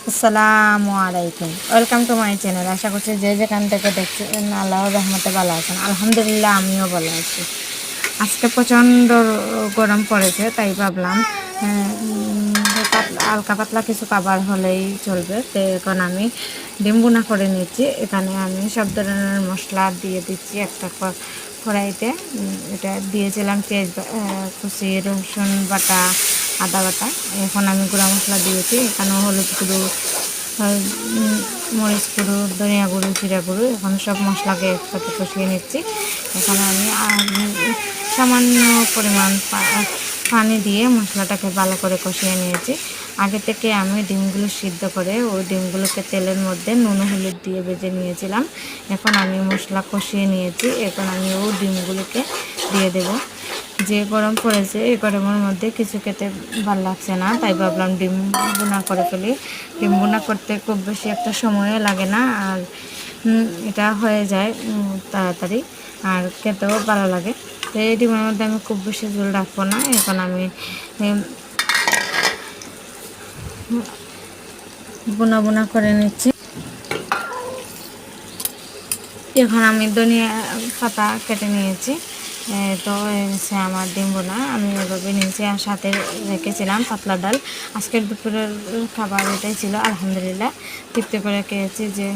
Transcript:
আসসালামু আলাইকুম, welcome to my channel. আশা করছি যে যেখান থেকে দেখছেন আল্লাহর রহমতে ভালো আছেন। আলহামদুলিল্লাহ, আমিও ভালো আছি। আজকে প্রচণ্ড গরম পড়েছে, তাই ভাবলাম হালকা পাতলা কিছু খাবার হলেই চলবে। তো এখন আমি ডিম ভুনা করে নিচ্ছি। এখানে আমি সব ধরনের মশলা দিয়ে দিচ্ছি একটা কড়াইতে। এটা দিয়েছিলাম পেঁয়াজ কুচি, রসুন বাটা, আদা বাটা। এখন আমি গুঁড়া মশলা দিয়েছি। এখানে হলুদ গুঁড়ো, মরিচ গুঁড়ো, ধনিয়া গুঁড়ো, জিরা গুঁড়ো, এখন সব মশলাকে একসাথে কষিয়ে নিচ্ছি। এখানে আমি সামান্য পরিমাণ পানি দিয়ে মশলাটাকে ভালো করে কষিয়ে নিয়েছি। আগে থেকে আমি ডিমগুলো সিদ্ধ করে ওই ডিমগুলোকে তেলের মধ্যে নুন হলুদ দিয়ে ভেজে নিয়েছিলাম। এখন আমি মশলা কষিয়ে নিয়েছি। এখন আমি ওই ডিমগুলোকে দিয়ে দেব। যে গরম পড়েছে, এই গরমের মধ্যে কিছু খেতে ভালো লাগছে না, তাই ভাবলাম ডিম ভুনা করে ফেলি। ডিম ভুনা করতে খুব বেশি একটা সময়ও লাগে না, আর এটা হয়ে যায় তাড়াতাড়ি, আর খেতেও ভালো লাগে। তো এই ডিমের মধ্যে আমি খুব বেশি ঝোল রাখবো না। এখন আমি ভুনা ভুনা করে নিচ্ছি। এখন আমি ধনিয়া পাতা কেটে নিয়েছি। তো সে আমার ডিম ভুনা আমি এভাবে নিয়েছি, আর সাথে রেখেছিলাম পাতলা ডাল। আজকের দুপুরের খাবার এটাই ছিল। আলহামদুলিল্লাহ তৃপ্তি করে খেয়েছি। যে